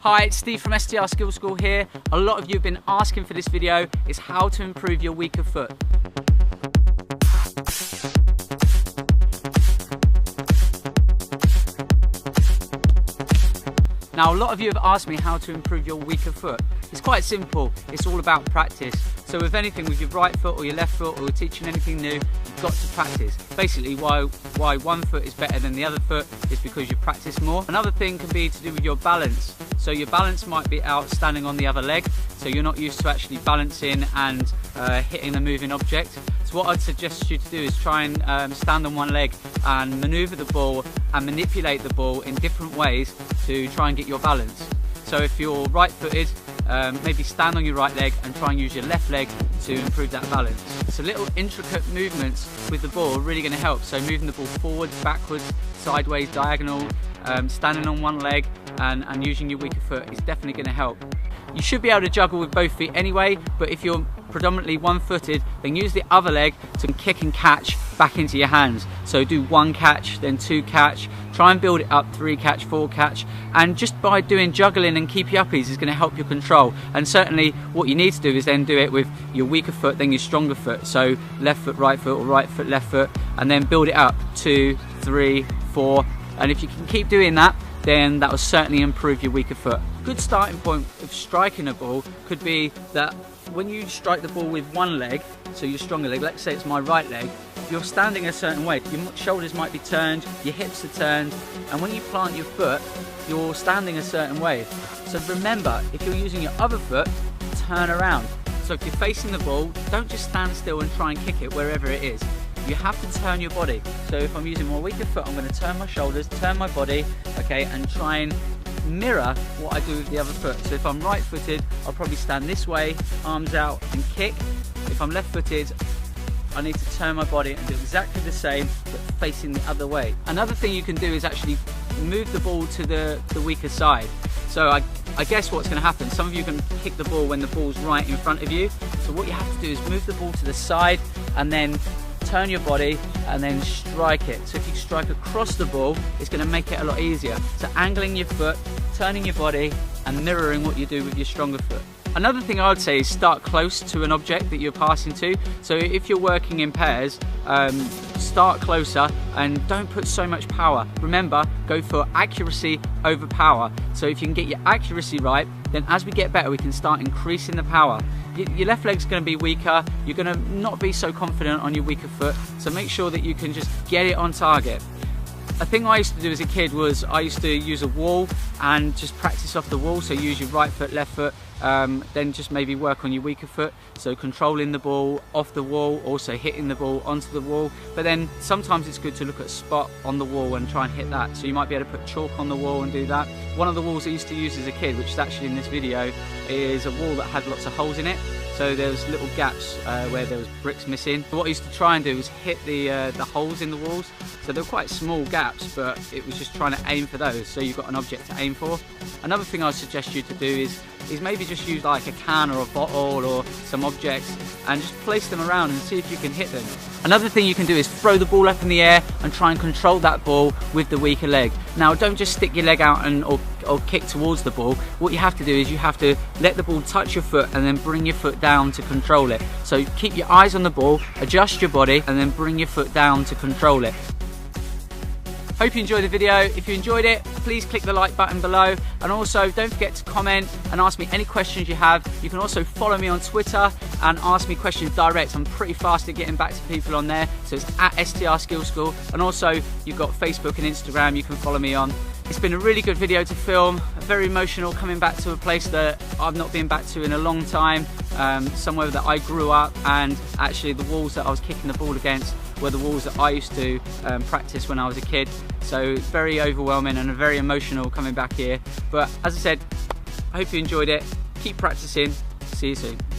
Hi, it's Steve from STR Skills School here. A lot of you have been asking for this video is how to improve your weaker foot. Now, a lot of you have asked me how to improve your weaker foot. It's quite simple. It's all about practice. So with anything, with your right foot or your left foot, or teaching anything new, you've got to practice. Basically, why one foot is better than the other foot is because you practice more. Another thing can be to do with your balance. So your balance might be out standing on the other leg, so you're not used to actually balancing and hitting a moving object. So what I'd suggest you to do is try and stand on one leg and maneuver the ball and manipulate the ball in different ways to try and get your balance. So if you're right-footed, maybe stand on your right leg and try and use your left leg to improve that balance. So little intricate movements with the ball are really going to help. So moving the ball forwards, backwards, sideways, diagonal, standing on one leg and using your weaker foot is definitely going to help. You should be able to juggle with both feet anyway, but if you're predominantly one-footed, then use the other leg to kick and catch back into your hands. So do one catch, then two catch, try and build it up, three catch, four catch, and just by doing juggling and keepy uppies is going to help your control. And certainly what you need to do is then do it with your weaker foot, then your stronger foot. So left foot, right foot, or right foot, left foot, and then build it up, 2, 3, 4, and if you can keep doing that, then that will certainly improve your weaker foot. Good starting point of striking a ball could be that when you strike the ball with one leg, so your stronger leg, let's say it's my right leg, you're standing a certain way. Your shoulders might be turned, your hips are turned, and when you plant your foot, you're standing a certain way. So remember, if you're using your other foot, turn around. So if you're facing the ball, don't just stand still and try and kick it wherever it is. You have to turn your body. So if I'm using my weaker foot, I'm going to turn my shoulders, turn my body, okay, and try and mirror what I do with the other foot. So if I'm right-footed, I'll probably stand this way, arms out and kick. If I'm left-footed, I need to turn my body and do exactly the same, but facing the other way. Another thing you can do is actually move the ball to the weaker side. So I guess what's going to happen, some of you can kick the ball when the ball's right in front of you. So what you have to do is move the ball to the side and then turn your body and then strike it. So if you strike across the ball, it's going to make it a lot easier. So angling your foot, turning your body and mirroring what you do with your stronger foot. Another thing I would say is start close to an object that you're passing to. So if you're working in pairs, start closer and don't put so much power. Remember, go for accuracy over power. So if you can get your accuracy right, then as we get better, we can start increasing the power. Your left leg's going to be weaker, you're going to not be so confident on your weaker foot, so make sure that you can just get it on target. A thing I used to do as a kid was I used to use a wall and just practice off the wall, so use your right foot, left foot, then just maybe work on your weaker foot, so controlling the ball off the wall, also hitting the ball onto the wall. But then sometimes it's good to look at a spot on the wall and try and hit that, so you might be able to put chalk on the wall and do that. One of the walls I used to use as a kid, which is actually in this video, is a wall that had lots of holes in it. So there was little gaps where there was bricks missing. What I used to try and do was hit the holes in the walls. So they were quite small gaps, but it was just trying to aim for those, so you've got an object to aim for. Another thing I would suggest you to do is maybe just use like a can or a bottle or some objects and just place them around and see if you can hit them. Another thing you can do is throw the ball up in the air and try and control that ball with the weaker leg. Now don't just stick your leg out or kick towards the ball. What you have to do is you have to let the ball touch your foot and then bring your foot down to control it. So keep your eyes on the ball, adjust your body and then bring your foot down to control it. Hope you enjoyed the video. If you enjoyed it, please click the like button below, and also don't forget to comment and ask me any questions you have. You can also follow me on Twitter and ask me questions direct. I'm pretty fast at getting back to people on there, so it's at STR Skills School, and also you've got Facebook and Instagram you can follow me on. It's been a really good video to film, very emotional, coming back to a place that I've not been back to in a long time, somewhere that I grew up, and actually the walls that I was kicking the ball against were the walls that I used to practice when I was a kid. So it's very overwhelming and very emotional coming back here. But as I said, I hope you enjoyed it. Keep practicing. See you soon.